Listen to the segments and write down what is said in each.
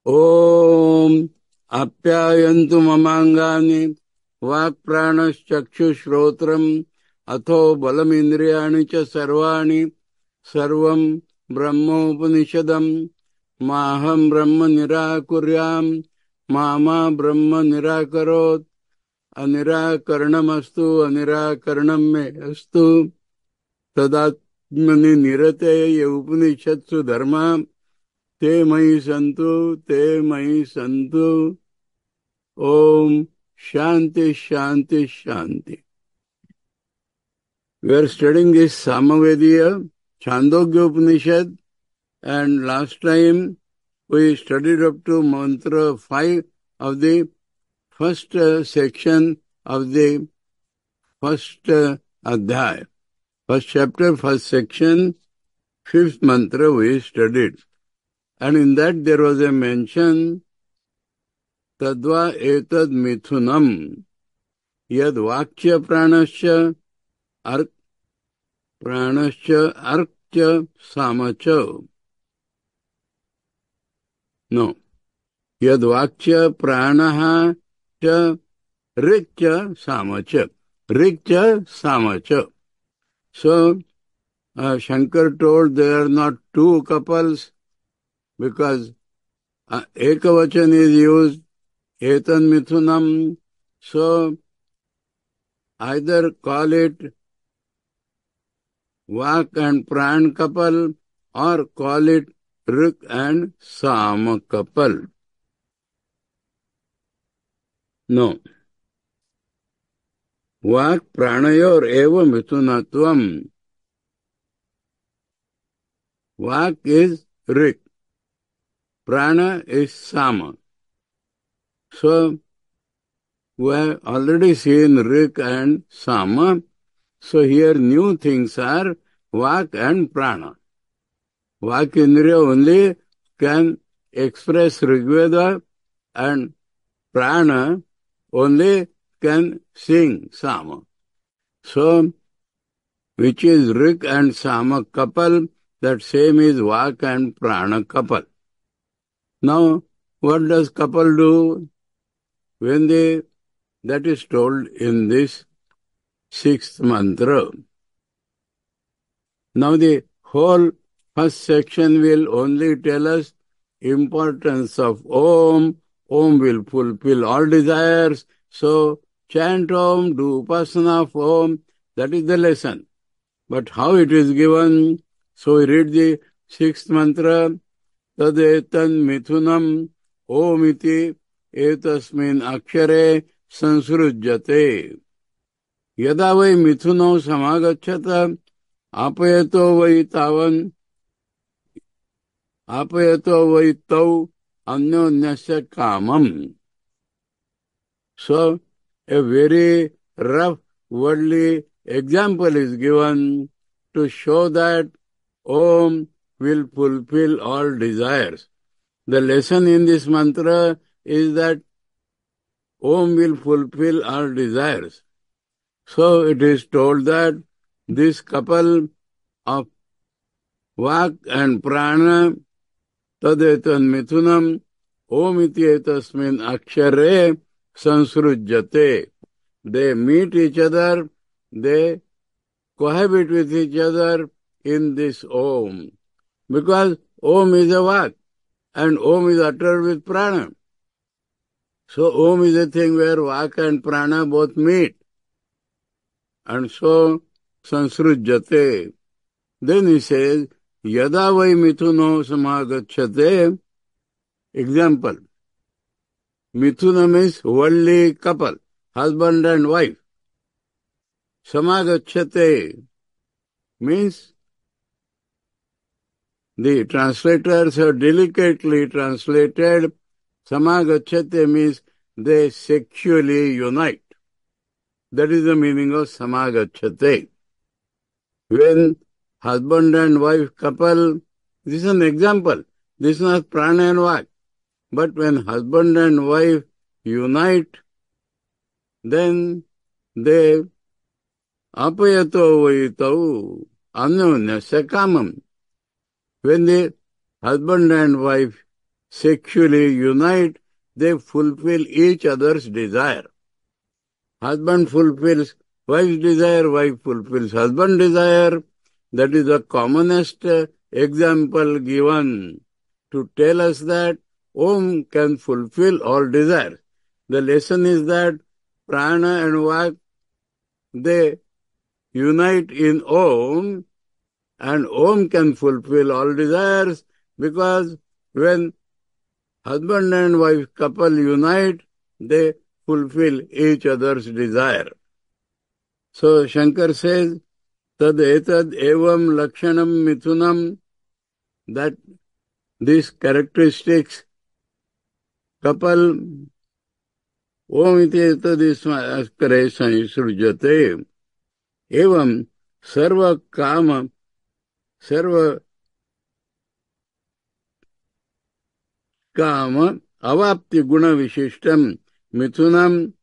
ओम आप्यायन्तु ममांगानि वाक् प्राणश्चक्षुश्रोत्रम् अथो बलमिन्द्रियाणि च सर्वाणि सर्वं ब्रह्मोपनिषदम् माहं ब्रह्म निराकुर्याम् मा ब्रह्म निराकरोत् अनिराकरणमस्तु अनिराकरणं मे अस्तु तदात्मनि निरते ये उपनिषत्सु धर्मा ते मयि सन्तु ओम शांति शांति शांति. We are studying this Samavediya Chandogya Upanishad, and last time we studied up to mantra 5 of the first section of the first adhyaya, first chapter, first section, fifth mantra we studied. And in that there was a mention, Tadva etad mithunam, yad vakya pranasya arkya samacha. No. Yad vakya pranaha cha rikya samacha. Rikya samacha. So, Shankar told there are not two couples because ekavachan is used, etan mithunam. So, either call it Vak and Pran couple or call it Rik and Sama couple. No. Vak Pranayor eva mithunatvam. Vak is Rik. Prana is Sama. So, we have already seen Rik and Sama. So here new things are Vak and Prana. Vak Indriya only can express Rigveda, and Prana only can sing Sama. So, which is Rik and Sama couple, that same is Vak and Prana couple. Now, what does couple do? When that is told in this sixth mantra. Now the whole first section will only tell us importance of Om. Om will fulfill all desires. So chant Om, do upasana of Om. That is the lesson. But how it is given? So we read the sixth mantra. Tadetan mithunam Om iti etasmin akshare sansrujyate. Yada vai mithuno samagacchata apayato vai tavan apayato vai tau anyonyasya kamam. So, a very rough worldly example is given to show that Om will fulfill all desires. The lesson in this mantra is that Om will fulfill all desires. So it is told that this couple of Vak and Prana, Tadetan Mithunam, Om iti etasmin akshare sansrujyate. They meet each other, they cohabit with each other in this Om. Because Om is a Vak and Om is uttered with Prana. So Om is a thing where Vak and Prana both meet. And so, sansrujyate. Then he says, yada vai mithuno samagacchate. Example. Mithuna means worldly couple, husband and wife. Samagacchate means the translators have delicately translated. Samagacchate means they sexually unite. That is the meaning of samagacchate. When husband and wife couple, this is an example. This is not prana and vak. But when husband and wife unite, then they apayato vaitau anyonyasya kamam. When the husband and wife sexually unite, they fulfill each other's desire. Husband fulfills wife's desire, wife fulfills husband's desire. That is the commonest example given to tell us that Om can fulfill all desires. The lesson is that prana and vak, they unite in Om, and Om can fulfill all desires, because when husband and wife couple unite, they fulfill each other's desire. So Shankar says, tad etad evam lakshanam mithunam, that these characteristics couple Om iti etad iskare sanisrujate evam sarva kama avapti guna vishishtam mithunam.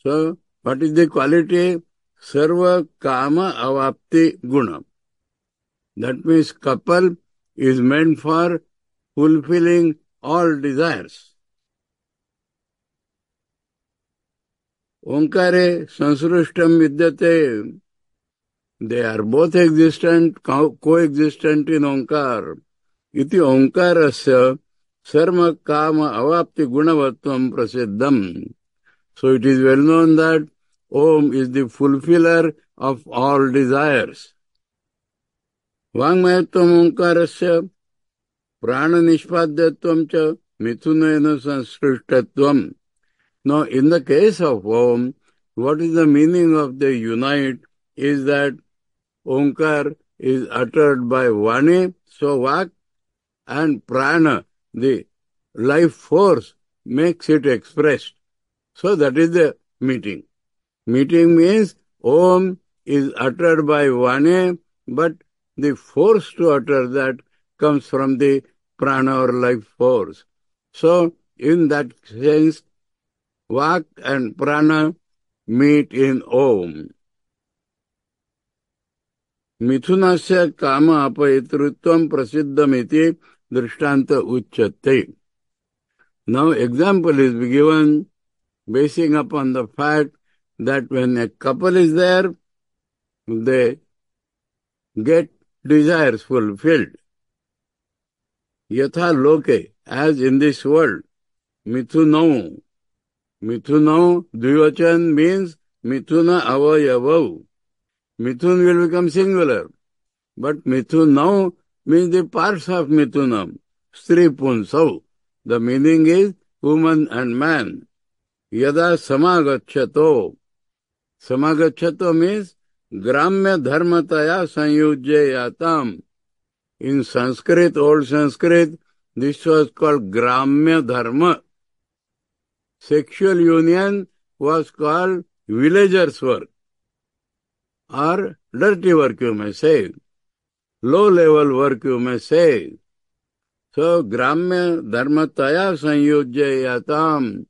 So what is the quality? Sarva kama avapti guna. That means couple is meant for fulfilling all desires. Omkare sansrushtam vidyate. They are both existent, coexistent in Omkar. Iti Omkarasya sarva kama avapti gunavatvam prasiddham. So it is well known that Om is the fulfiller of all desires. Vangmayatvam Omkarasya prana nishpadyatvam cha mithunena sansrushtatvam. Now, in the case of Om, what is the meaning of the unite is that Omkar is uttered by Vani, so Vak, and Prana, the life force, makes it expressed. So that is the meeting. Meeting means Om is uttered by Vani, but the force to utter that comes from the Prana or life force. So, in that sense, Vak and Prana meet in Om. Mithunasya kama apayitritvam prasiddhamiti drishtanta uchyate. Now example is given basing upon the fact that when a couple is there, they get desires fulfilled. Yatha loke, as in this world, mithunau. Mithunau, dvivachan means mithuna avayavav. Mithun will become singular. But mithunau means the parts of mithunam. Stri punsav. The meaning is woman and man. Yada samagachato. Samagachato means gramya dharmataya sanyujyayatam. In Sanskrit, old Sanskrit, this was called gramya dharma. Sexual union was called villager's work, or dirty work you may say, low level work you may say. So, gramya dharmataya sanyujyayatam.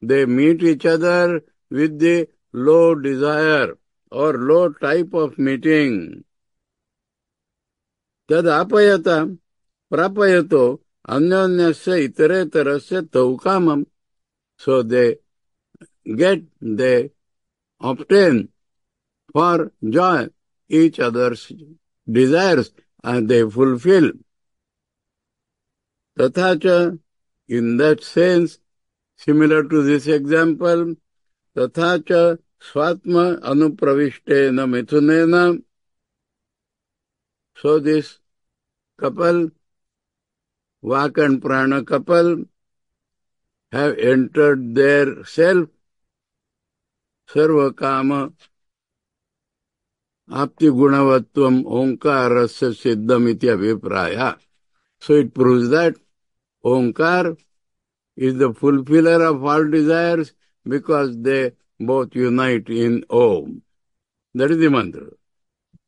They meet each other with the low desire or low type of meeting. Tad apayata prapayato anyanyasya iteretarasya taukamam. So they obtain for joy each other's desires and they fulfill. Tathacha, in that sense, similar to this example, tathacha swatma anupravishtena mithunena. So this couple, Vak and Prana couple, have entered their self, sarva kama apti gunavatvam omkarasya siddhamiti abhipraya. So it proves that Omkar is the fulfiller of all desires because they both unite in Om. That is the mantra.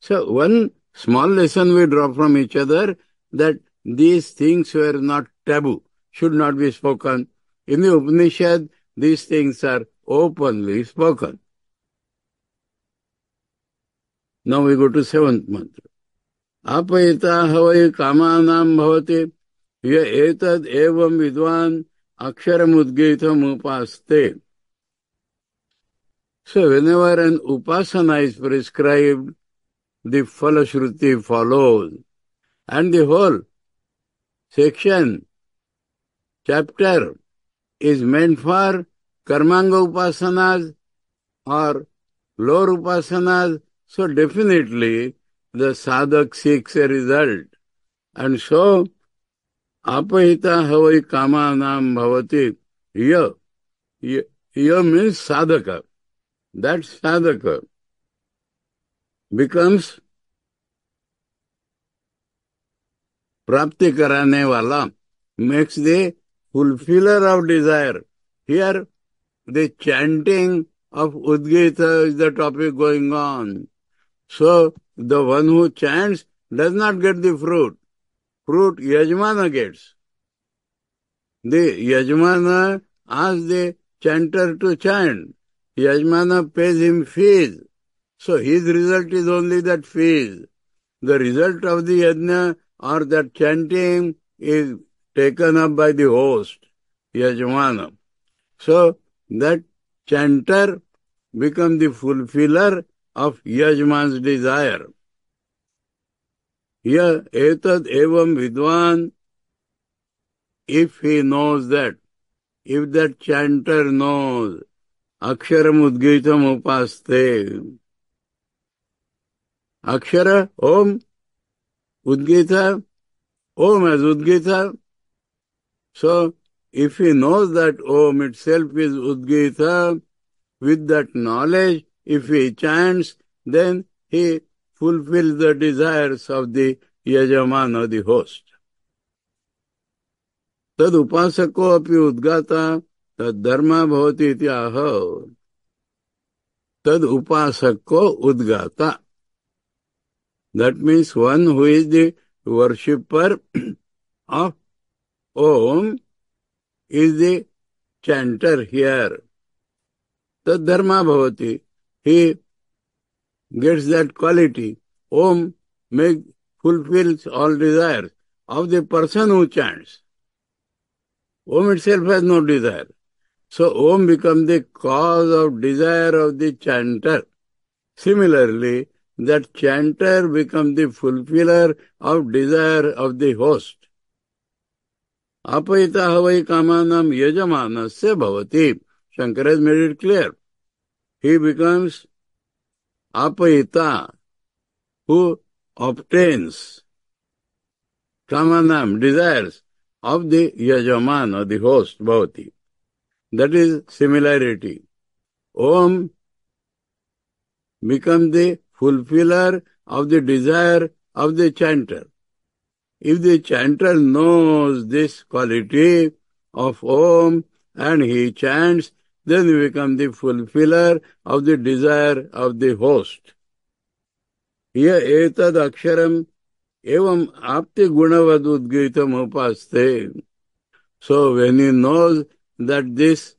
So one small lesson we draw from each other, that these things were not taboo, should not be spoken. In the Upanishad, these things are openly spoken. Now we go to seventh mantra. Apayita havai kamanam bhavati य एतद् एवं विद्वान् अक्षरमुद्गीतमुपास्ते. So whenever an upasana is prescribed, the Falashruti follows. And the whole section, chapter, is meant for Karmanga upasanas or lower upasanas. So definitely the sadhak seeks a result. And so, apahita havai kamanam bhavati. Ya means sadhaka. That sadhaka becomes prapti karane wala, makes the fulfiller of desire. Here, the chanting of Udgita is the topic going on. So, the one who chants does not get the fruit. Fruit Yajmana gets. The Yajmana asks the chanter to chant. Yajmana pays him fees. So his result is only that fees. The result of the yajna or that chanting is taken up by the host, Yajmana. So that chanter becomes the fulfiller of Yajman's desire. Here, etad evam vidwan, if he knows that, if that chanter knows, aksharam udgitam upaste. Akshara, Om, Udgita, Om as Udgita. So, if he knows that Om itself is Udgita, with that knowledge, if he chants, then he fulfills the desires of the Yajaman or the host. Tad upasako api udgata, tad dharma bhavati iti aha. Tad upasako udgata. That means one who is the worshipper of Om is the chanter here. Tad dharma bhavati. He gets that quality. Om fulfills all desires of the person who chants. Om itself has no desire. So Om becomes the cause of desire of the chanter. Similarly, that chanter becomes the fulfiller of desire of the host. Apayita havai kamanam yajamanasya bhavati. Shankara has made it clear. He becomes apayita, who obtains kamanam, desires of the yajaman or the host, bhavati. That is similarity. Om becomes the fulfiller of the desire of the chanter. If the chanter knows this quality of Om and he chants, then he becomes the fulfiller of the desire of the host. Here etad aksharam evam apti gunavad udgitam upaste. So when he knows that this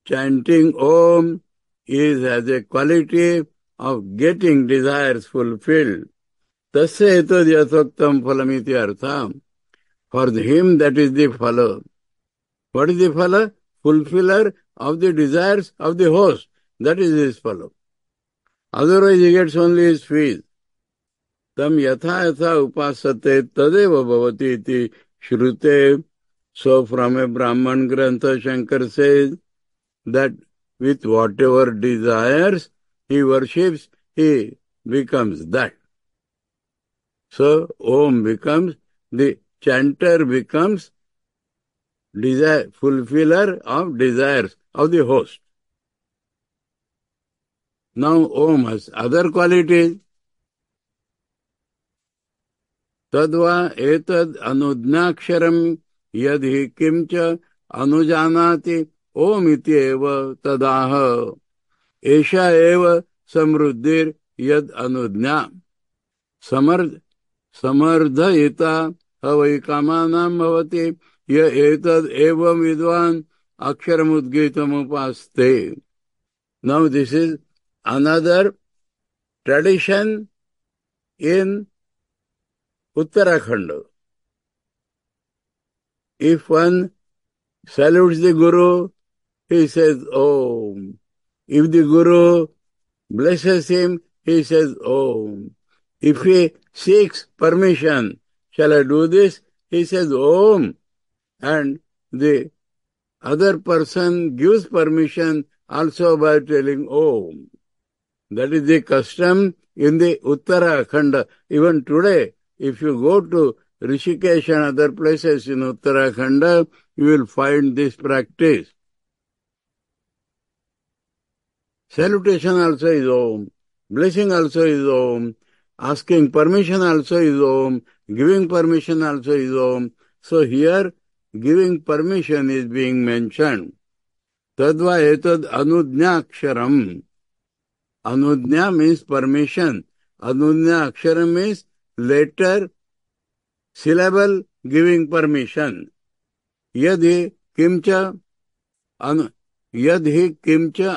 chanting Om has a quality of getting desires fulfilled, tasya etad yasoktam phalamiti artha. For him that is the phala. What is the phala? Fulfiller of the desires of the host. That is his phala. Otherwise he gets only his fees. Tam yatha yatha upasate tadeva bhavati iti shrute. So from a Brahman Grantha, Shankar says that with whatever desires he worships, he becomes that. So Om becomes, the chanter becomes fulfiller of desires of the host. Now Om has other qualities. Tadva etad anudnaksharam yadhi kimcha anujanati Om iti eva tadaha. Esha eva samruddhir yad anudnya. Samardhayita havai kamanam bhavati ya etad evam vidvan aksharamudgitam upaste. Now this is another tradition in Uttarakhand. If one salutes the Guru, he says Om. If the Guru blesses him, he says Om. If he seeks permission, shall I do this? He says Om. And the other person gives permission also by telling Om. That is the custom in the Uttarakhand. Even today, if you go to Rishikesh and other places in Uttarakhand, you will find this practice. Salutation also is Om. Blessing also is Om. Asking permission also is Om. Giving permission also is Om. So here, giving permission is being mentioned. Tadva etad anudnya aksharam. Anudnya means permission. Anudnya aksharam means letter, syllable giving permission. Yadhi kimcha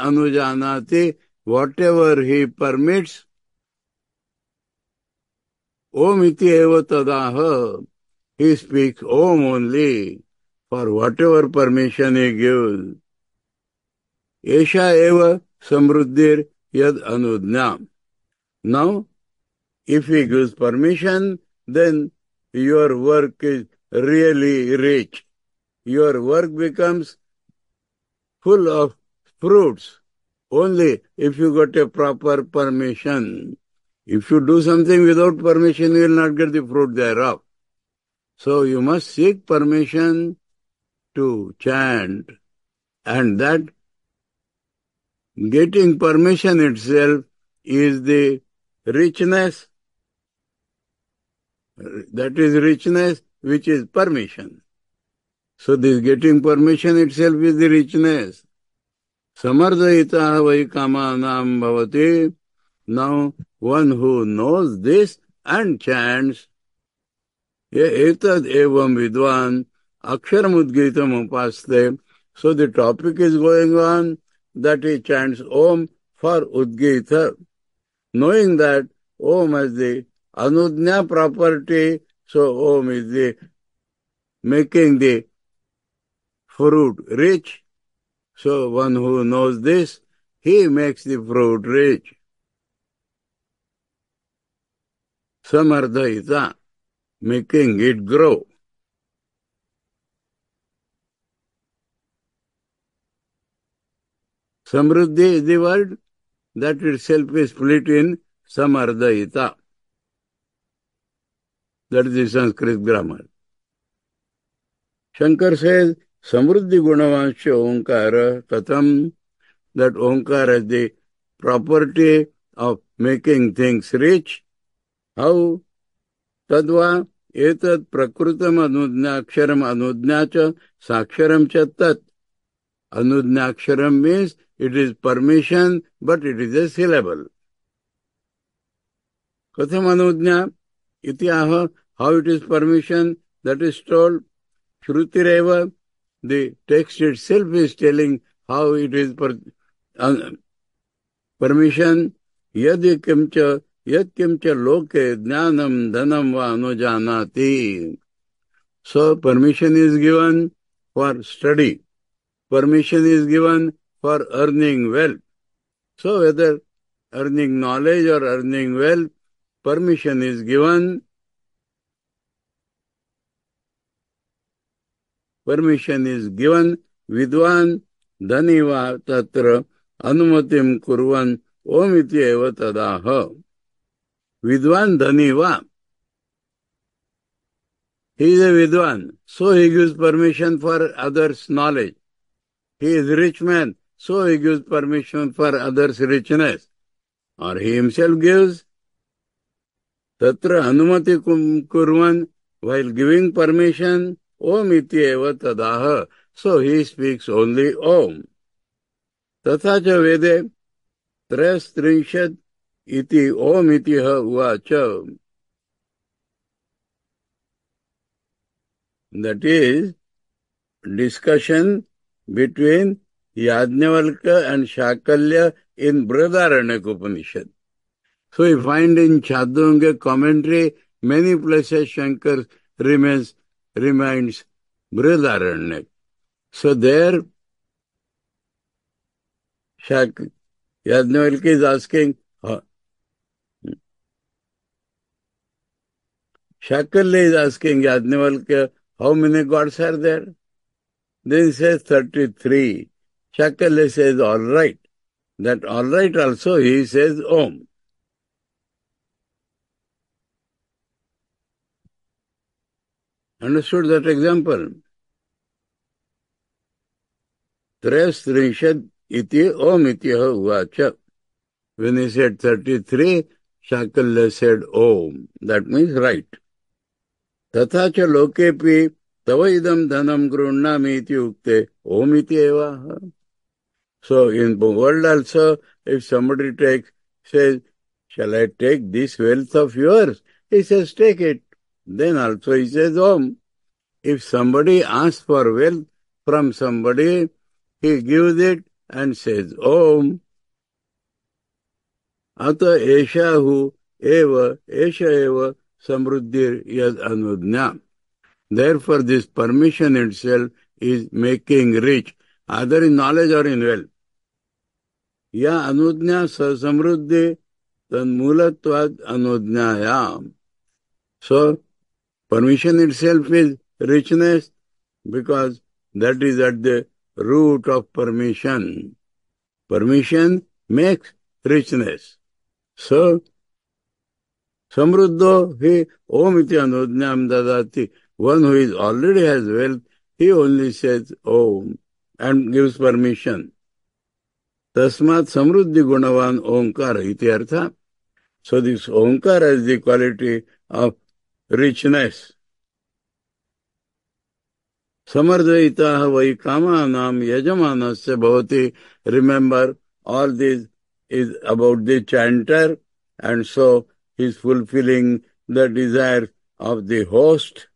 anujanati, whatever he permits, Om iti eva tadaha, he speaks Om only for whatever permission he gives. Esha eva samruddhir yad anudnya. Now, if he gives permission, then your work is really rich. Your work becomes full of fruits only if you got a proper permission. If you do something without permission, you will not get the fruit thereof. So you must seek permission to chant, and that getting permission itself is the richness. That is richness which is permission. So this getting permission itself is the richness. Samardhayita vai kamanam bhavati. Now one who knows this and chants, etad evam vidwan aksharam udgitam upaste. So the topic is going on that he chants Om for Udgita, knowing that Om has the anudnya property, so Om is the making the fruit rich. So one who knows this, he makes the fruit rich. Samardhayita, making it grow. Samruddhi is the word that itself is split in Samardhayita. That is the Sanskrit grammar. Shankar says, Samruddhi Gunavansha Omkara Katham, that Omkara has the property of making things rich. How? Tadva etad prakrutam anudnyaksharam anudnyacha saksharam cha tat. Anudnyaksharam means it is permission, but it is a syllable. Katham anudnya ityaha, how it is permission, that is told. Shrutireva, the text itself is telling how it is permission. Yad kimcha loke jnanam dhanam va anujanati. So permission is given for study. Permission is given for earning wealth. So whether earning knowledge or earning wealth, permission is given. Permission is given. Vidwan dhaniva tatra anumatim kurvan omiti eva tadaha. Vidwan dhaniva. He is a vidwan, so he gives permission for others' knowledge. He is a rich man, so he gives permission for others' richness. Or he himself gives. Tatra anumati kurvan, while giving permission, Om iti eva tadaha. So he speaks only Om. Tathacha vede trastrinshad iti Om iti ha uvacha. That is discussion between Yajnavalkya and Shakalya in Brihadaranyaka Upanishad. So we find in Chandogya commentary, many places Shankar reminds Brihadaranyaka. So there, Yajnavalkya is asking, Shakalya is asking Yajnavalkya, how many gods are there? Then he says 33. Shakalya says, all right. That all right also, he says Om. Understood that example? Trayastrinshad iti Om iti uvacha. When he said 33, Shakalya said Om. That means right. Tatha cha lokepi tava idam dhanam grunami iti ukte Om iti eva. So in the world also, if somebody says, shall I take this wealth of yours? He says, take it. Then also he says Om. If somebody asks for wealth from somebody, he gives it and says Om. Ata eshahu eva esha eva samruddhir yad anudnya. Therefore, this permission itself is making rich, either in knowledge or in wealth. Ya anudnya sa samruddhi tanmulatvad anudnyayam. So, permission itself is richness because that is at the root of permission. Permission makes richness. So, samruddho hi omiti anudnyam dadati. One who is already has wealth, he only says Om and gives permission. Tasmat samruddhi gunavan omkara iti artha. So this omkara has the quality of richness. Samardvaitaha vai kamanam yajamanasya bhavati. Remember, all this is about the chanter, and so he is fulfilling the desire of the host.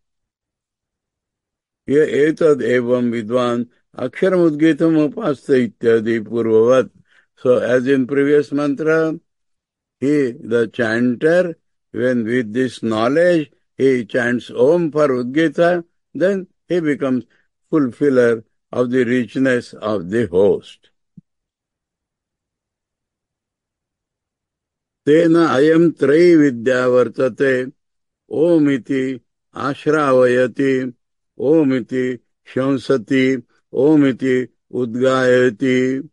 Ye etad evam vidvan aksharam udgitam upasta ityadi purvavat. So as in previous mantra, the chanter, when with this knowledge, he chants Om for Udgita, then he becomes fulfiller of the richness of the host. Tena ayam trayi vidya vartate, Om iti ashravayati, Om iti shansati, Om iti udgayati,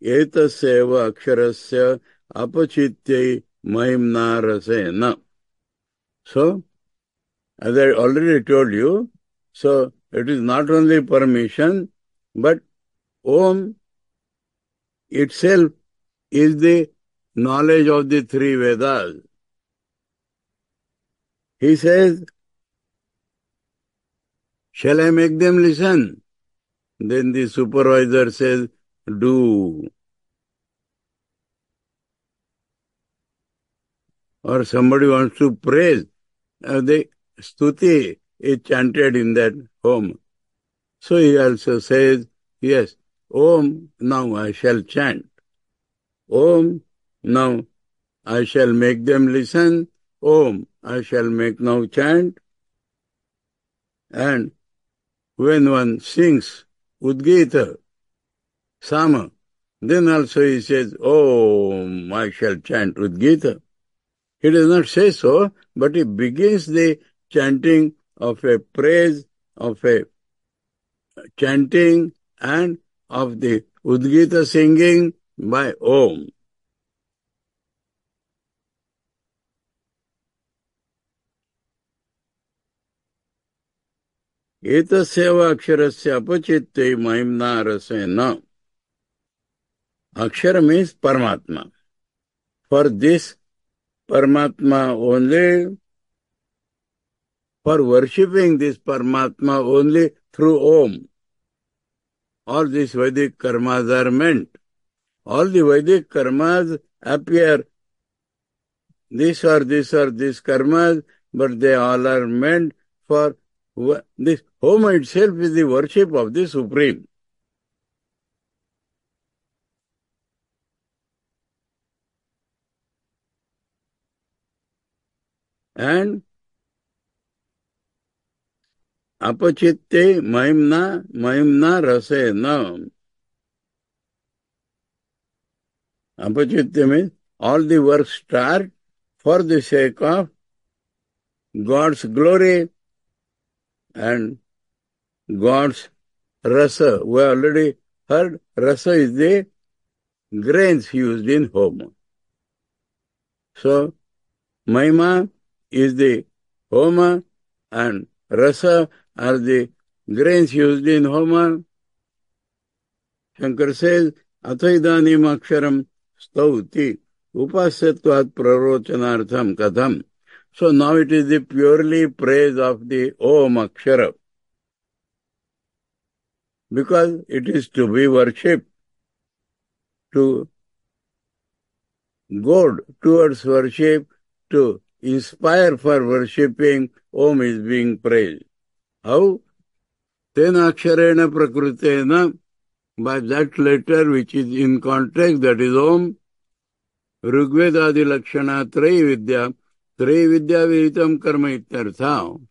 etaseva aksharasya apachityai mahimna rasena. So, as I already told you, so it is not only permission, but Om itself is the knowledge of the three Vedas. He says, shall I make them listen? Then the supervisor says, do. Or somebody wants to praise, the stuti is chanted in that home. So he also says, yes, Om, now I shall chant. Om, now I shall make them listen. Om, I shall make now chant. And when one sings Udgita, Sama, then also he says, Om, I shall chant Udgita. He does not say so, but he begins the chanting of a praise, of a chanting, and of the Udgita singing by Om. Etasyeva aksharasya apachitte mahimna rasena. Akshara means Paramatma. For this Paramatma only, for worshipping this Paramatma only through Om, all these Vedic karmas are meant. All the Vedic karmas appear this or this or this karmas, but they all are meant for this. Home itself is the worship of the Supreme. And Apachitte mahimna rasena. Apachitte means all the works start for the sake of God's glory and God's rasa. We already heard rasa is the grains used in home. So, mahima is the homa and rasa are the grains used in homa. Shankar says, Athaidanim aksharam stauti upasyatvat prarochanartham katham. So now it is the purely praise of the Om Akshara. Because it is to be worshipped, to go towards worship, to inspire for worshipping, Om is being praised. How? Tena aksharena prakrutena, by that letter which is in context, that is Om, Rigvedadi Lakshana Traividya Vihitam Karma Ityartha.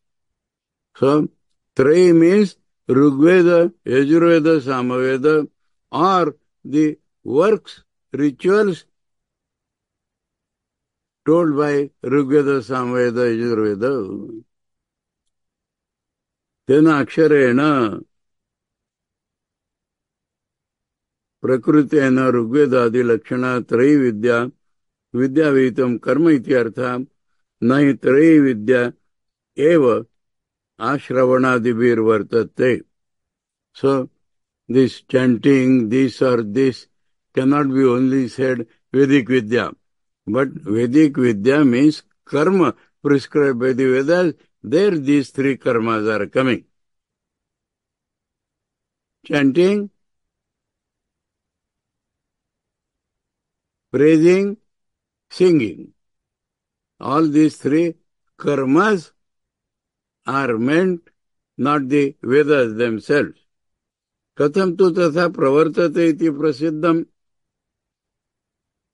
So, Trei means Rigveda, Yajurveda, Samaveda, or the works, rituals told by Rigveda, Samaveda, Yajurveda. Tena aksharena Prakrutena Rigvedadi Lakshana Traividya Vidyavitam Karma Ityartha Nahi Traividya Eva Ashravanadibhir Vartate. So, this chanting, this or this, cannot be only said Vedic Vidya. But Vedic Vidya means karma prescribed by the Vedas. There these three karmas are coming. Chanting, praising, singing. All these three karmas are meant, not the Vedas themselves. Katham tu tatha pravartate iti prasiddham.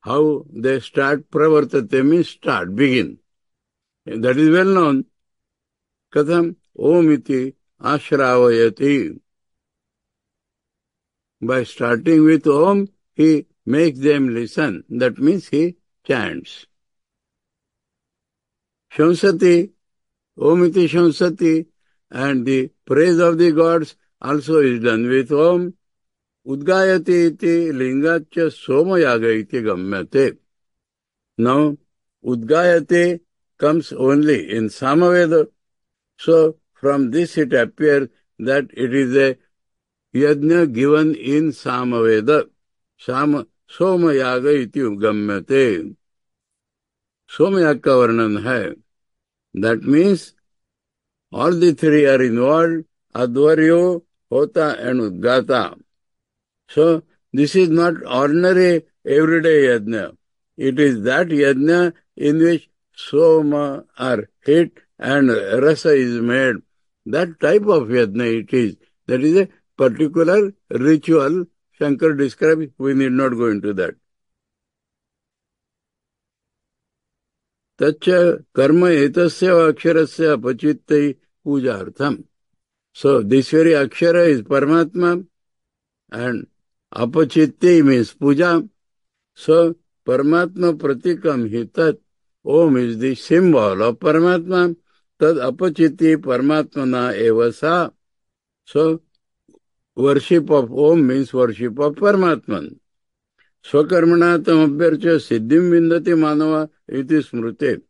How they start, pravartate means start, begin. And that is well known. Katham om iti ashravayati. By starting with om, he makes them listen. That means he chants. Shamsati, om iti shamsati, and the praise of the gods also is done with om. Udgayati iti lingacha somayaga iti gamyate. Now, udgayate comes only in Samaveda. So, from this it appears that it is a yajna given in Samaveda. Somayaga iti gamyate. Somayaga ka varnan hai. That means all the three are involved, Advaryo, Hota and Udgata. So, this is not ordinary everyday yajna. It is that yajna in which soma are hit and rasa is made. That type of yajna it is. That is a particular ritual Shankar describes. We need not go into that. Tacha karma etasya aksharasya apachittai pujartham. So, this very akshara is Paramatma and apachitti means puja. So, Paramatma pratikam hitat. Om is the symbol of Paramatma. Tad apachitti Paramatmana evasa. So, worship of Om means worship of Paramatman. Swakarmanatam abhyarcha siddhim vindati manava iti smrute.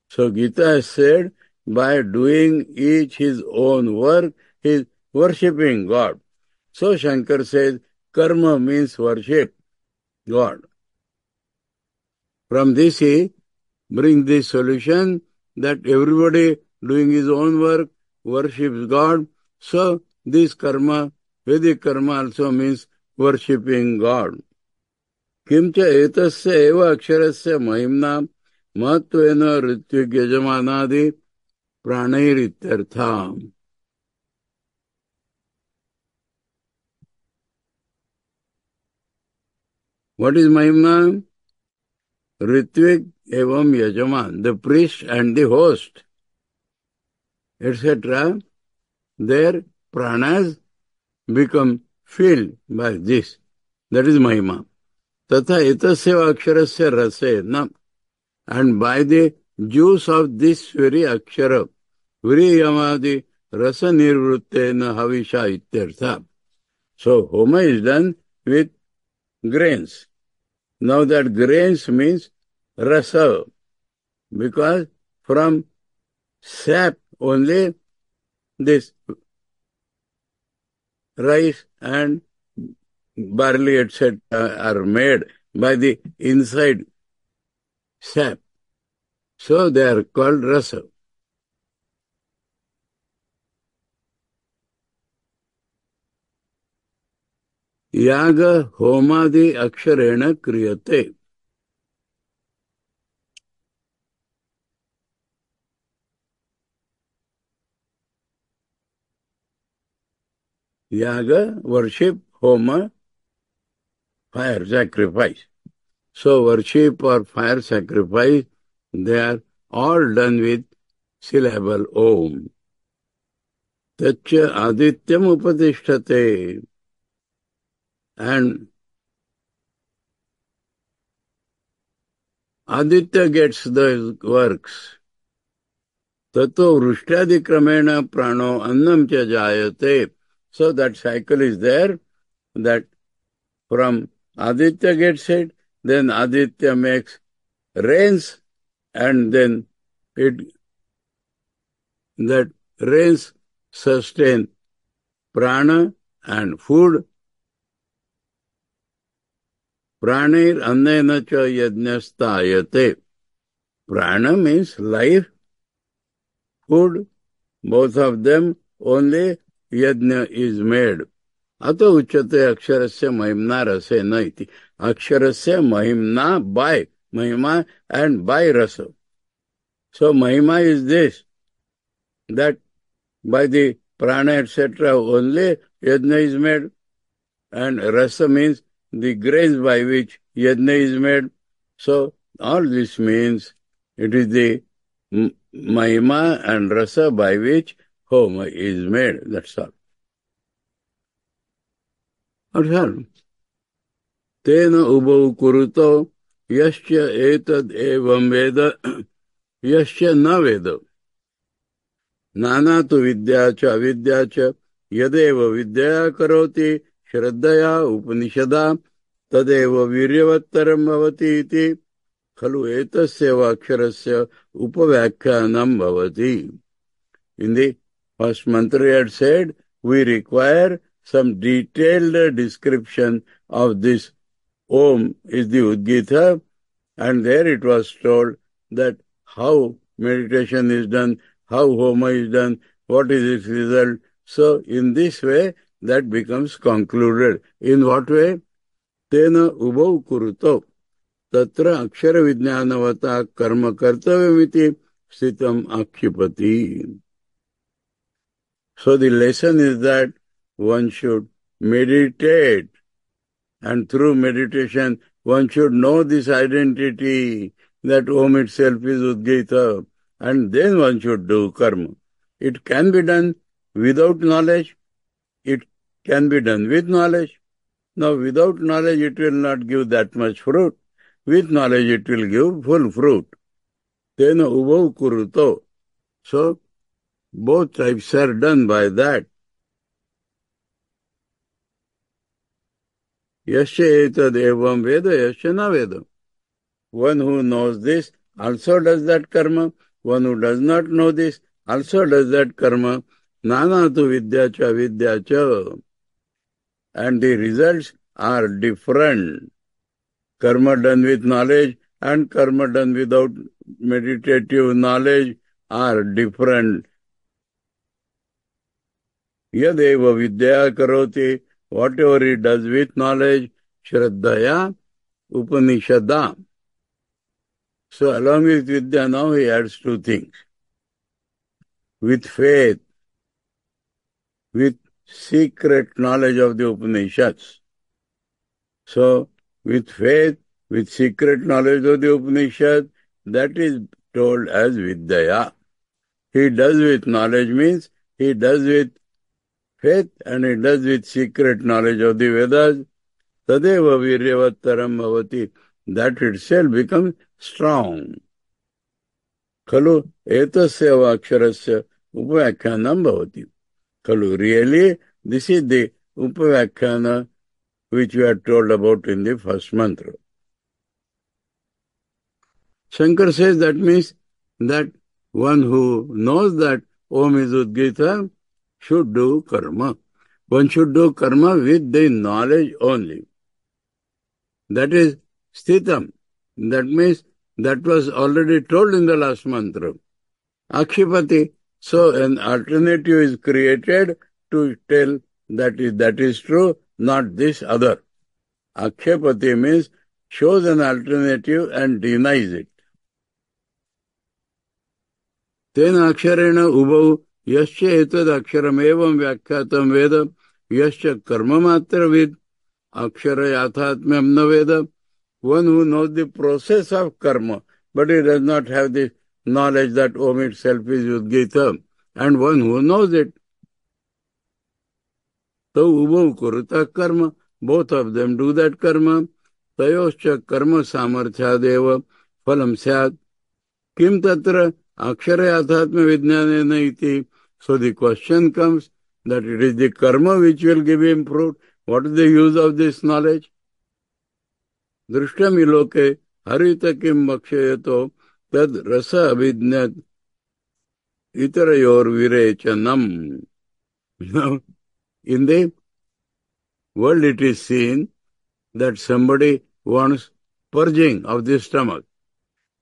So, Gita has said, by doing each his own work, he is worshipping God. So, Shankar says, karma means worship God. From this he brings the solution that everybody doing his own work worships God. So, this karma, Vedic karma also means worshipping God. Kimcha etasya eva aksharasya mahimna mahatvena ritvik yajamanadi pranayirityartha. What is mahimna? Ritvik evam yajaman, the priest and the host, etc. their pranas become filled by this. That is Mahima. Tatha etasya aksharasya rasena. And by the juice of this very akshara, viriyamadi rasa nirvruttena havisha ityartha. So Homa is done with grains. Now that grains means rasa, because from sap only this rice and barley etc. are made by the inside sap. So they are called rasa. Yaga homadi aksharena kriyate. Yaga, worship, homa, fire, sacrifice. So worship or fire sacrifice, they are all done with syllable Om. Tacha adityam upadishtate. And Aditya gets the works. Tato vrushtadi kramena prano annam cha jayate. So that cycle is there, that from Aditya gets it, then Aditya makes rains, and then that rains sustain prana and food. Pranir annena cha yajnastayate. Prana means life, food, both of them, only yajna is made. Ato uchate aksharasya mahimna rasena iti. Aksharasya mahimna by mahima and by rasa. So mahima is this, that by the prana etc. only yajna is made, and rasa means the grains by which yajna is made. So all this means it is the mahima and rasa by which homa is made. That's all. Tena ubau kuruto yasya etad evam veda yasya na veda. Nana tu vidya cha avidya cha yadeva vidya karoti shraddhaya upanishada tadeva viryavattaram bhavati iti khalu etasya vaksharasya upavyakhyanam bhavati. In the first mantra he had said, we require some detailed description of this Om is the Udgita, and there it was told that how meditation is done, how Homa is done, what is its result. So in this way, that becomes concluded. In what way? Tena ubau kuruto tatra akshara vijnanavata karma kartavyamiti sthitam akshipati. So the lesson is that one should meditate, and through meditation one should know this identity, that Om itself is Udgita, and then one should do karma. It can be done without knowledge, it can be done with knowledge. Now without knowledge it will not give that much fruit, with knowledge it will give full fruit. Tena ubau kuruto. So both types are done by that. Yasya etad evam veda, yasya na veda. One who knows this also does that karma. One who does not know this also does that karma. Nana tu vidya cha vidya cha. And the results are different. Karma done with knowledge and karma done without meditative knowledge are different. Yadeva vidya karoti. Whatever he does with knowledge, Shraddhaya, Upanishada. So along with Vidya now he adds two things. With faith, with secret knowledge of the Upanishads. So with faith, with secret knowledge of the Upanishad, that is told as Vidya. He does with knowledge means he does with faith and it does with secret knowledge of the Vedas, tadeva viryavattaram bhavati, that itself becomes strong. Khalu etasya aksharasya upavyakhyanam bhavati. Khalu, really, this is the upavakhyana which we are told about in the first mantra. Shankar says that means that one who knows that Om is Udgita should do karma. One should do karma with the knowledge only. That is sthitam. That means that was already told in the last mantra. Akshipati. So an alternative is created to tell that is true, not this other. Akshipati means shows an alternative and denies it. Tena aksharena ubhau yasya etad aksharam evam vyakyatam veda yasya karma matra vid akshara yathatmyam na veda. One who knows the process of karma, but he does not have the knowledge that Om itself is Udgita, and one who knows it. So ubhau kurita karma, both of them do that karma. Tayoscha karma samarthya phalam syat. Kim tatra akshara yathatma vijnanena iti. So the question comes that it is the karma which will give him fruit. What is the use of this knowledge? Drishtami loke harita kim bhakshayato tad rasa abhijnat itarayor virechanam. Now, in the world it is seen that somebody wants purging of the stomach.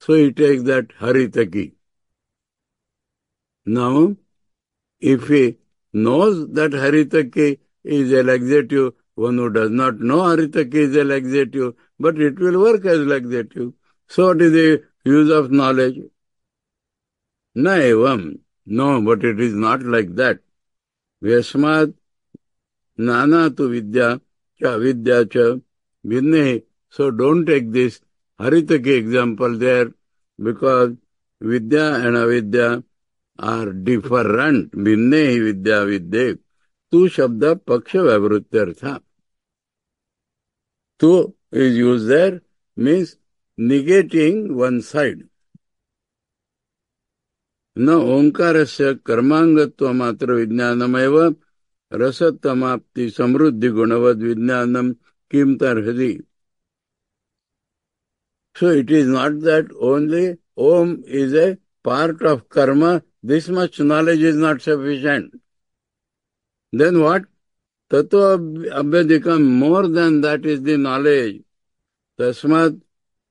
So he takes that haritaki. Now, if he knows that haritaki is a laxative, one who does not know haritaki is a laxative, but it will work as laxative. So what is the use of knowledge? Na evam. No, but it is not like that. Vyasmad nana tu vidya cha vinne. So don't take this haritaki example there, because vidya and avidya are different. Vinne vidya vidde. Tu shabda paksha vyavrutyartha. Tu is used there, means negating one side. Na omkarasya karmangatva matra vijnanam rasatamapti samruddhi gunavad vijnanam kim tarhadi. So it is not that only Om is a part of karma, this much knowledge is not sufficient. Then what? Tato abhyadikam, more than that is the knowledge. Tasmat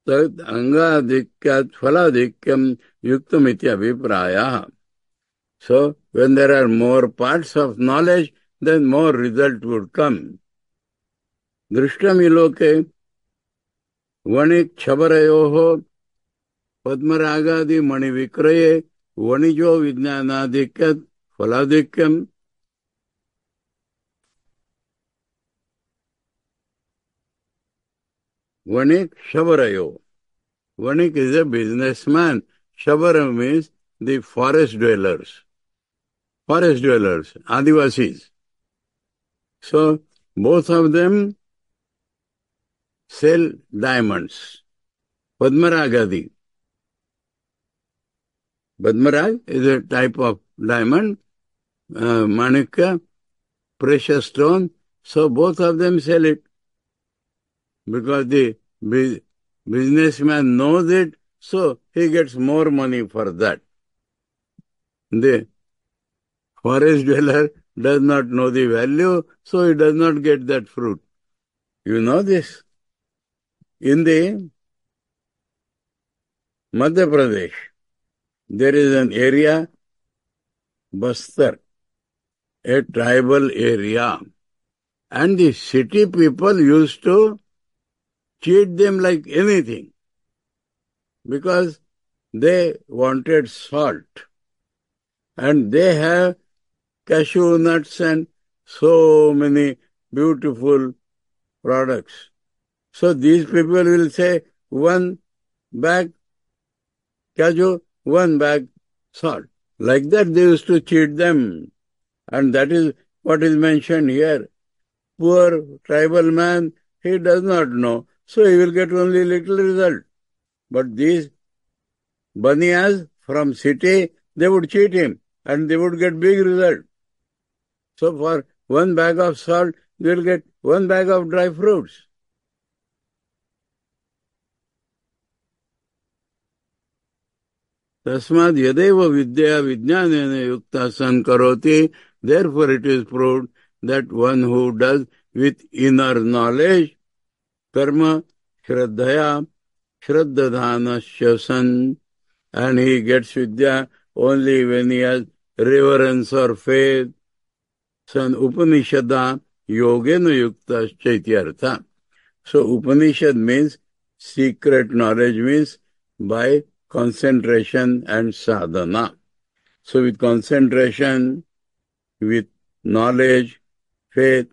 tat angadhikyat phaladhikyam yuktam iti abhipraya. So, when there are more parts of knowledge, then more result would come. Drishtami loke vanik chabarayoho padmaragadi mani vikraye vanijo vijnanadhikyat phaladhikyam. Vanik Shabarayo. Vanik is a businessman. Shabara means the forest dwellers. Forest dwellers, Adivasis. So, both of them sell diamonds. Padmaragadi. Padmarag is a type of diamond. Manika, precious stone. So, both of them sell it. Because the businessman knows it, so he gets more money for that. The forest dweller does not know the value, so he does not get that fruit. You know this? In the Madhya Pradesh, there is an area, Bastar, a tribal area, and the city people used to cheat them like anything, because they wanted salt. And they have cashew nuts and so many beautiful products. So these people will say, 1 bag cashew, 1 bag salt. Like that they used to cheat them. And that is what is mentioned here. Poor tribal man, he does not know, so he will get only little result. But these Baniyas from city, they would cheat him and they would get big result. So for 1 bag of salt, they will get 1 bag of dry fruits. Tasmad yadeva vidya vijnanena yukta san karoti. Therefore it is proved that one who does with inner knowledge, karma, shraddhaya, shraddhadhanasya san, and he gets vidya only when he has reverence or faith. San Upanishada yogena yukta chaityartha. So Upanishad means secret knowledge, means by concentration and sadhana. So with concentration, with knowledge, faith,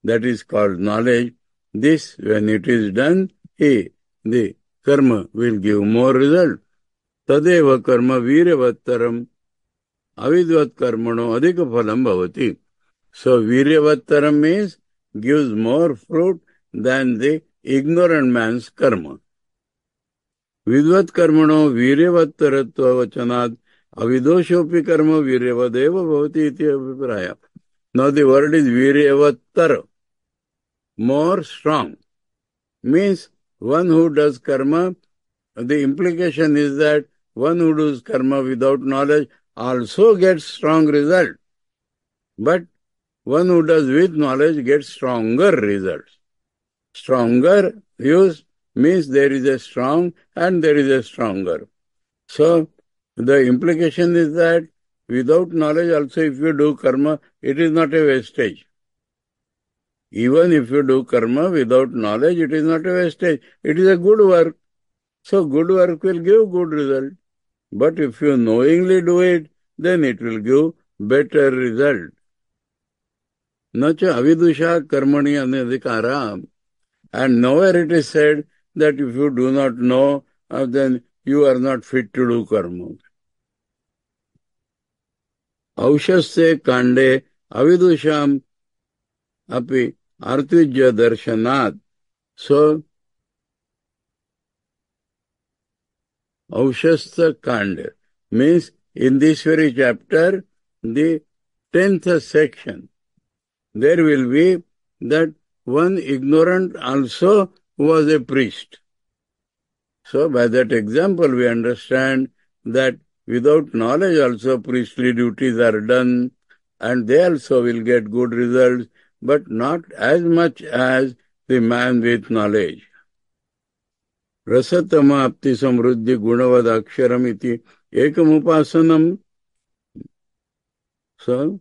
that is called knowledge. This, when it is done, the karma will give more result. Tadeva karma viravattaram avidvat karmano adhika phalam bhavati. So viravattaram means gives more fruit than the ignorant man's karma. Vidvat karmano viravattaratva vachanad avidoshopi karma virevadeva bhavati iti abhipraya. Now the word is viravattara, more strong. Means one who does karma, the implication is that one who does karma without knowledge also gets strong result. But one who does with knowledge gets stronger results. Stronger use means there is a strong and there is a stronger. So the implication is that without knowledge also if you do karma, it is not a wastage. Even if you do karma without knowledge, it is not a wastage. It is a good work. So good work will give good result. But if you knowingly do it, then it will give better result. Nacha avidusha karmani anadhikara. And nowhere it is said that if you do not know, then you are not fit to do karma. Aushasya kande avidusham api artvijya darshanat. So, Aushasya kande means in this very chapter, the 10th section, there will be that one ignorant also was a priest. So by that example we understand that without knowledge also priestly duties are done and they also will get good results, but not as much as the man with knowledge. Rasatama apti samruddhi gunavad aksharam iti ekam upasanam. So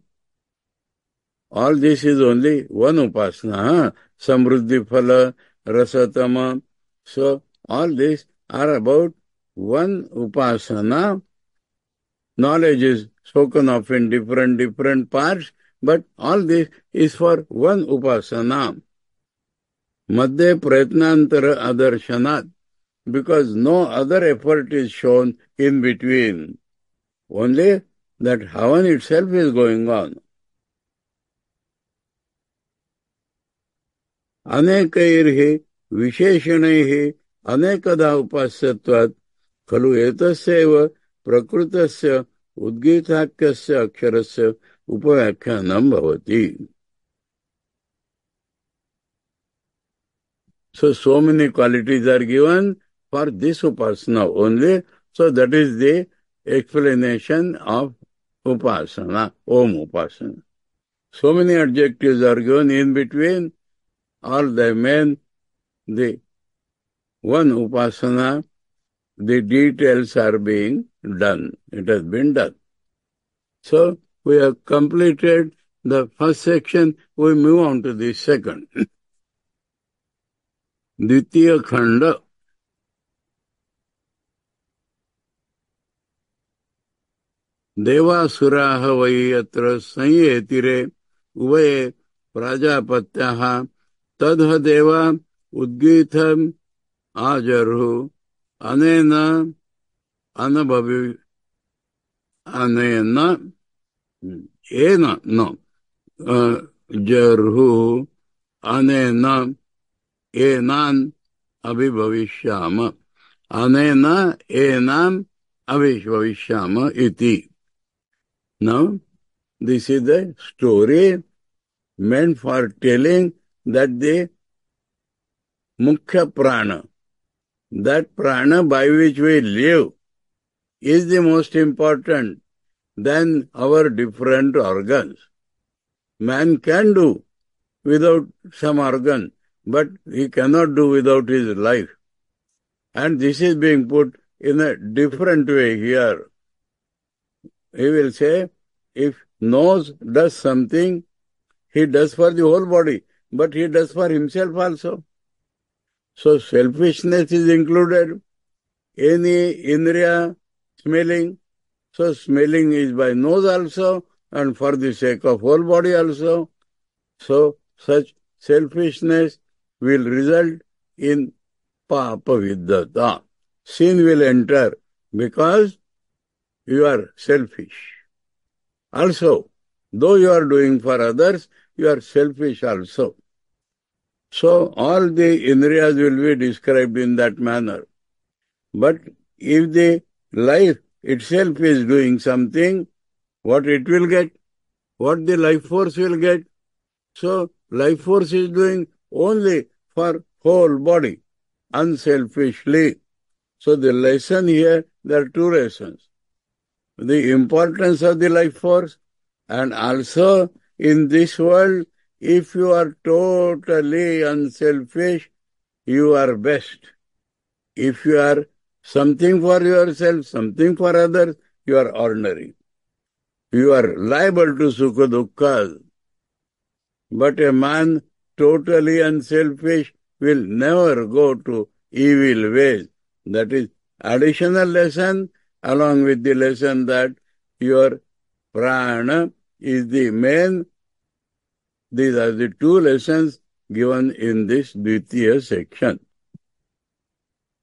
all this is only one upasana. Samruddhi phala, rasatama. So all these are about one upasana. Knowledge is spoken of in different parts, but all this is for one upasana. Madhya prayatnantara adarshanat, because no other effort is shown in between. Only that Havan itself is going on. Anekairhi visheshanaihi anekada upasyatvat khalu etasyeva prakrutasya udgitakyasya aksharasya upavyakhyanam bhavati. So many qualities are given for this upasana only. So that is the explanation of upasana, Om upasana. So many adjectives are given in between. All the men, the one upasana, the details are being done. It has been done. So we have completed the first section. We move on to the second. Dvitiya Khanda. Devasuraha vayatra sanyetire uvaye prajapatyaha tadha deva udgitham ajarhu anena anabhavi anena ena no Jarhu Anena Enan Abhibhavishyama. Anena Enam Abhibhavishyama iti. Now, this is the story meant for telling that the Mukhya Prana, that prana by which we live, is the most important than our different organs. Man can do without some organ, but he cannot do without his life. And this is being put in a different way here. He will say, if nose does something, he does for the whole body, but he does for himself also. So selfishness is included. Any indriya, smelling, so smelling is by nose also, and for the sake of whole body also. So such selfishness will result in papa viddhata. Sin will enter because you are selfish. Also, though you are doing for others, you are selfish also. So all the indriyas will be described in that manner. But if the life itself is doing something, what it will get? What the life force will get? So life force is doing only for whole body, unselfishly. So the lesson here, there are two lessons. The importance of the life force, and also in this world, if you are totally unselfish, you are best. If you are something for yourself, something for others, you are ordinary. You are liable to sukha dukkha. But a man totally unselfish will never go to evil ways. That is additional lesson along with the lesson that your prana is the main. These are the two lessons given in this Dvitiya section.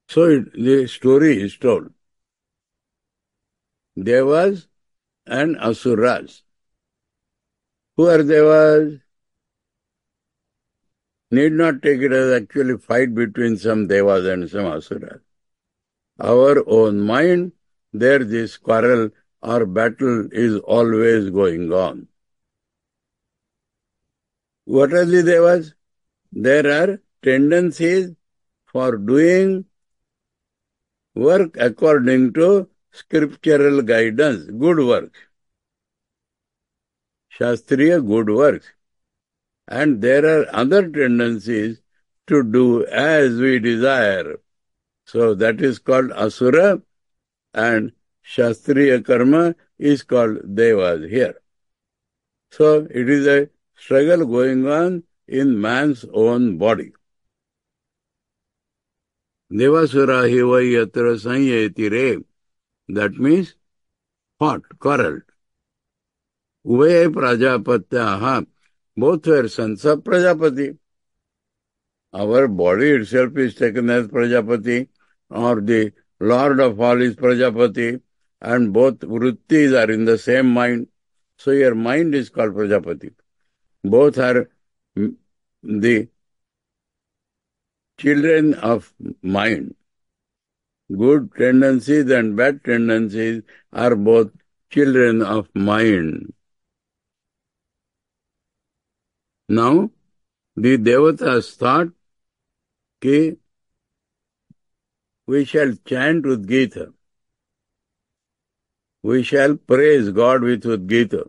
So the story is told. Devas and Asuras. Who are Devas? Need not take it as actually fight between some Devas and some Asuras. Our own mind, there this quarrel or battle is always going on. What are the Devas? There are tendencies for doing work according to scriptural guidance, good work, Shastriya good works. And there are other tendencies to do as we desire. So that is called Asura, and Shastriya karma is called Devas here. So it is a struggle going on in man's own body. Devasura hiva yatra sanyeti re. That means fought, quarreled. Uvaya prajapatyaha. Both were sons of Prajapati. Our body itself is taken as Prajapati, or the Lord of all is Prajapati, and both vrittis are in the same mind. So your mind is called Prajapati. Both are the children of mind. Good tendencies and bad tendencies are both children of mind. Now, the Devatas thought that we shall chant Udgita. We shall praise God with Udgita.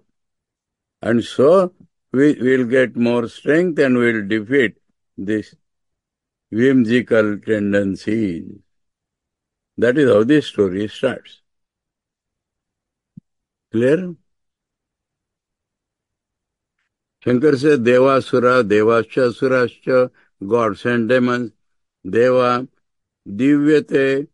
And so, we will get more strength and will defeat this whimsical tendencies. That is how this story starts. Clear? Shankar says, Devasura, Devascha, Surascha, gods and demons. Deva, Divyate,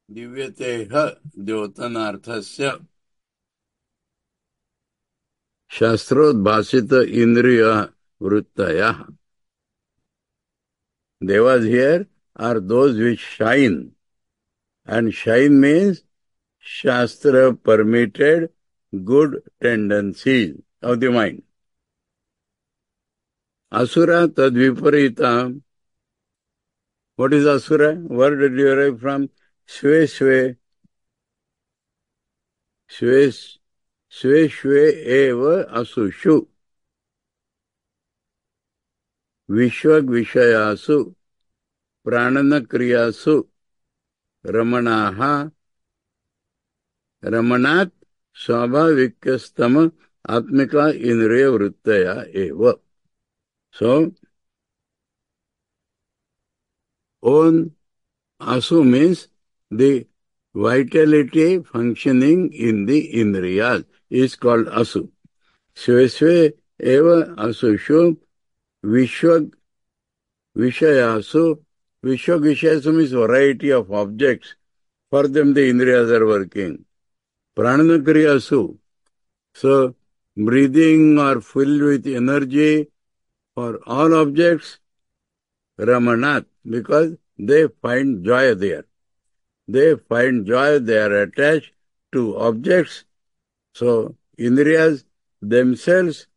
Divyate ha, Devatanarthasya. Shastrodbhasita Indriya Vrittaya. Devas here are those which shine. And shine means Shastra permitted good tendencies of the mind. Asura tadviparita. What is asura? Word derived from Sve Sve. Sve eva asushu. Vishwag vishayasu. Pranana kriyasu. Ramanaha. Ramanat स्वाभाविकस्तम आत्मिका इंद्रिय वृत्तया एव. So, on asu means the vitality functioning in the indriyas is called asu. Svesve eva asushu vishwag vishayasu. Vishwag vishayasu means variety of objects. For them the indriyas are working. Pranana kriyasu. So, breathing or filled with energy for all objects, Ramanat, because they find joy there. They find joy, they are attached to objects. So, Indriyas themselves,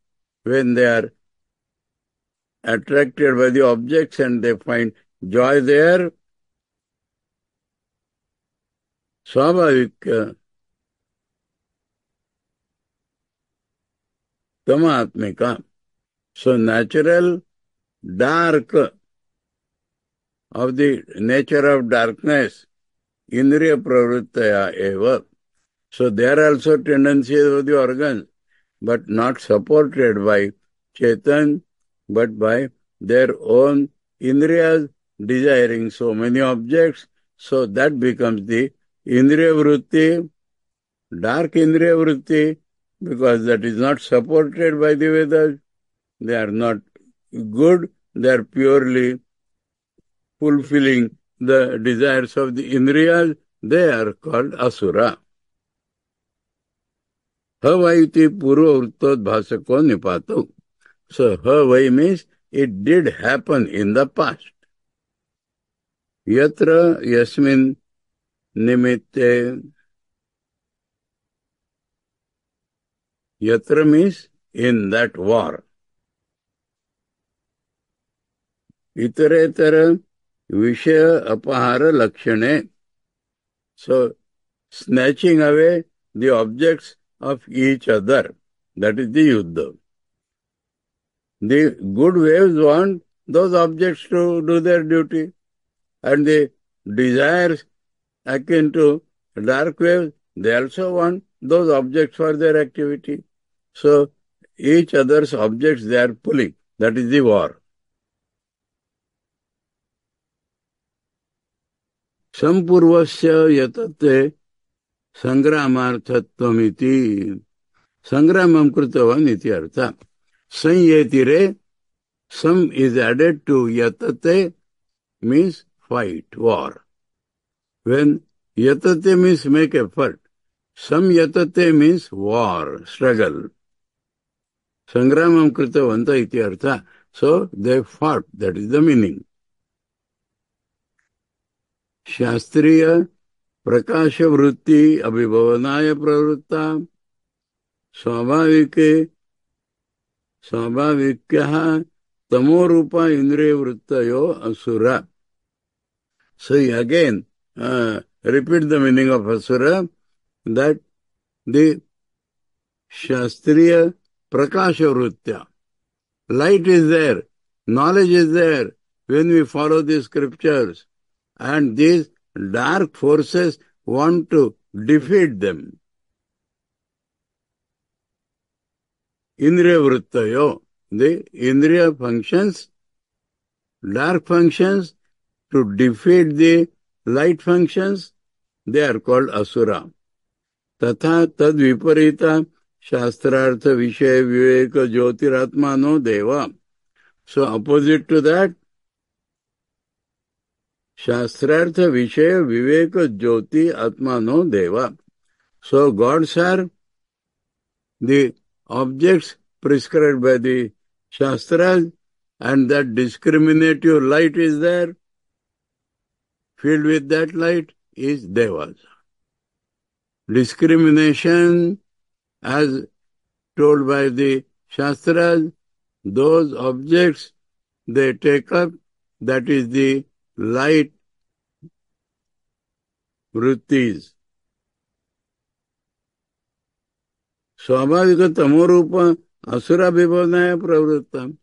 when they are attracted by the objects and they find joy there, Swabhavika Tamatmika. So natural dark of the nature of darkness, Indriya Pravrittaya eva. So there are also tendencies of the organs, but not supported by Chetan, but by their own Indriyas desiring so many objects. So that becomes the Indriya Vritti, dark Indriya Vritti, because that is not supported by the Vedas. They are not good, they are purely fulfilling the desires of the Indriyas. They are called Asura. Havaiti Purva Vrittodbhasako Nipato. So Havai means it did happen in the past. Yatra Yasmin Nimitte. Yatra means in that war. Itaretara Vishaya Apahara Lakshane. So, snatching away the objects of each other. That is the Yuddha. The good waves want those objects to do their duty. And the desires akin to dark waves, they also want those objects for their activity. So, each other's objects they are pulling. That is the war. Sampurvasya yatate sangramarthattvamiti. Sangramam kritavan iti artha. Sanyetire, sam is added to yatate, means fight, war. When yatate means make effort, sam yatate means war, struggle. Sangramam kritavanta iti artha. So they fought, that is the meaning. Shastriya prakasha vritti abhibhavanaya pravritta swabhavikyaha tamorupa indriya vrittayo asura. So again, repeat the meaning of asura, that the Shastriya prakasha vrittya. Light is there, knowledge is there when we follow the scriptures. And these dark forces want to defeat them. Indriya vrittayo, the Indriya functions, dark functions, to defeat the light functions, they are called asura. Tatha tad viparita shastrartha vishaya viveka jyotiratmano deva. So opposite to that, Shastrartha Vishaya Viveka Jyoti Atmano Deva. So gods are the objects prescribed by the Shastras, and that discriminative light is there. filled with that light is devas. Discrimination, as told by the Shastras, those objects they take up, that is the light vrittis. Swabhavika tamorupa asura vibhavnaya pravrittam.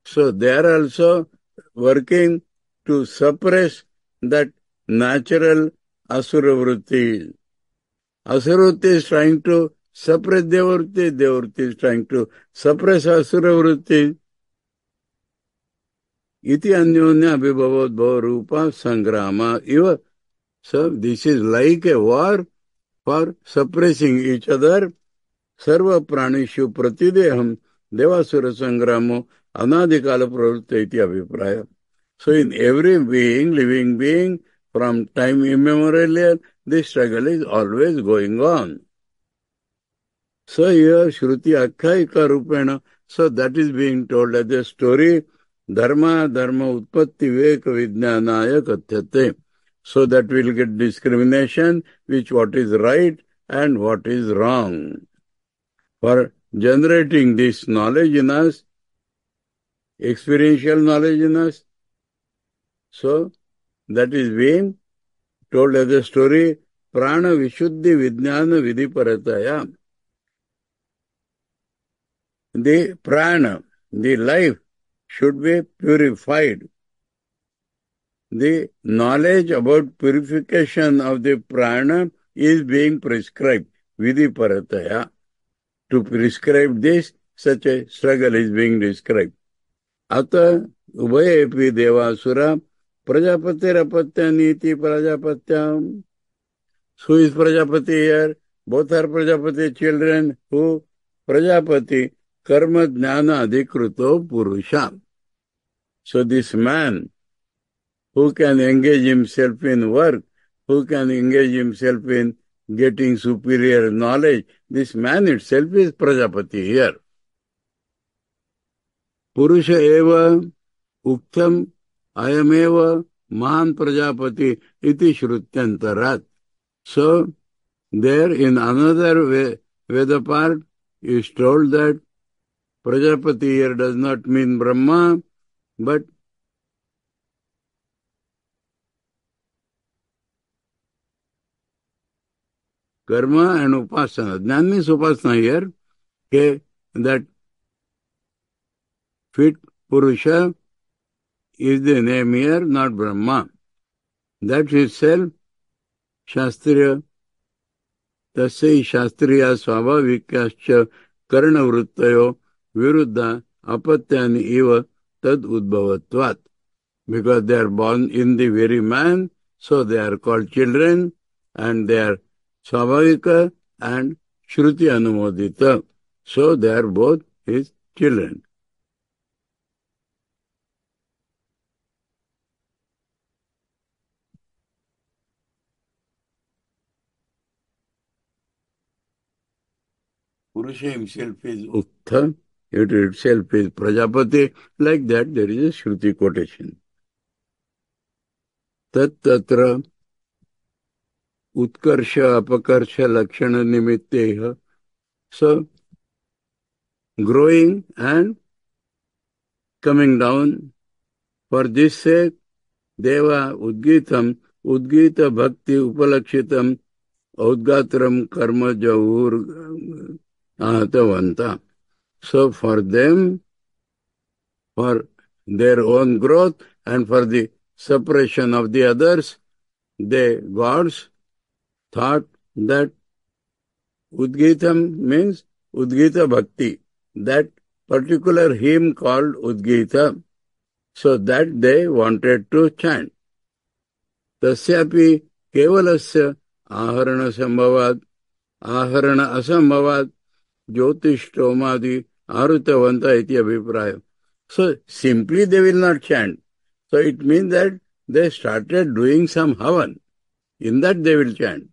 So they are also working to suppress that natural asura vritti. Asura vritti is trying to suppress devavritti, devavritti is trying to suppress asura vritti. Iti anyonya abhibhavod rupa sangrama. So this is like a war for suppressing each other. Sarva pranishu pratideham devasura sangramo anadikala pravritta iti abhipraya. So in every being, living being, from time immemorial, this struggle is always going on. So here Shruti Akhaika Rupena, so that is being told as a story, Dharma Utpatti Viveka Vijnanaya Kathyate. So that we'll get discrimination, what is right and what is wrong. For generating this knowledge in us, experiential knowledge in us, so that is being told as a story, Prana Vishuddhi Vijnana Vidhiparataya. The prana, the life, should be purified. The knowledge about purification of the prana is being prescribed, Vidhiparataya. To prescribe this, such a struggle is being described. Ata Ubayepi Devasura Prajapatirapatya Niti Prajapatyam. Who is Prajapati here? Both are Prajapati children. Who? Prajapati Karma Jnana Adhikruto Purusha. So this man who can engage himself in work, who can engage himself in getting superior knowledge, this man itself is Prajapati here. Purusha eva uktam ayameva mahan Prajapati iti shrutyantarat. So there in another Veda part is told that Prajapati here does not mean Brahma, but karma and upasana. Jnana means upasana here, okay, that fit Purusha is the name here, not Brahma. That itself, Shastriya, tasya Shastriya Swabhavikascha Karna Vrittayo Viruddha Apatyani Eva Tad Udbhavatvat. Because they are born in the very man, so they are called children, and they are Swabhavika and Shruti Anumodita. So they are both his children. Purusha himself is Ukta, it itself is Prajapati. Like that, there is a Shruti quotation. Tat tatra Utkarsha Apakarsha Lakshana Nimitteha. So, growing and coming down. For this sake, Deva Udgitam, Udgita Bhakti Upalakshitam, Udgatram Karma Javur Ahatavanta. So for them, for their own growth and for the suppression of the others, the gods thought that Udgitam means Udgita Bhakti, that particular hymn called Udgita, so that they wanted to chant. Tasyapi kevalasya aharana sambhavad, aharana asambhavad, jyotishtomadi arutavanta iti abhipraya. So simply they will not chant. So it means that they started doing some havan. In that they will chant.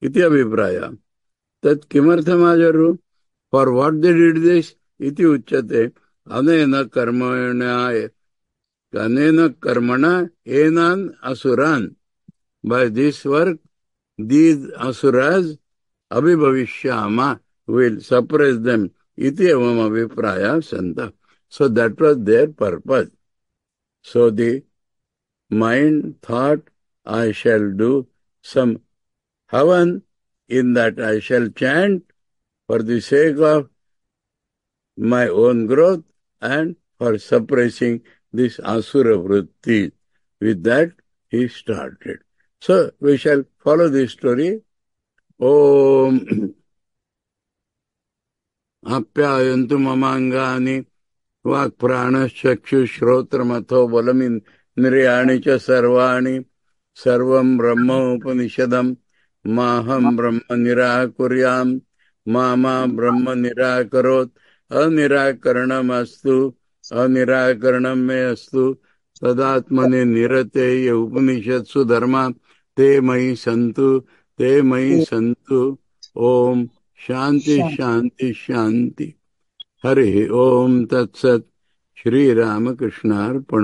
Iti abhipraya. Tat kimartham ajaru? For what they did this? Iti uchyate. Anena karmana enan asuran. By this work, these asuras abhibhavishyama will suppress them. Iti evam abhipraya santa. So that was their purpose. So the mind thought, I shall do some havan, in that I shall chant for the sake of my own growth and for suppressing this asura vritti. With that, he started. So we shall follow this story. Om Apyayantu mamangani Vak pranashchakshusrotramatho balamindrayani cha sarvani sarvam brahma upanishadam maham brahma nirakuryam mama brahma nirakarot anirakaranam astu anirakaranam me astu tadatmane nirate upanishatsu dharma te mayi santu om shanti Shanti. shanti shanti. Hari ओम तत्सत श्री रामकृष्णार्पण।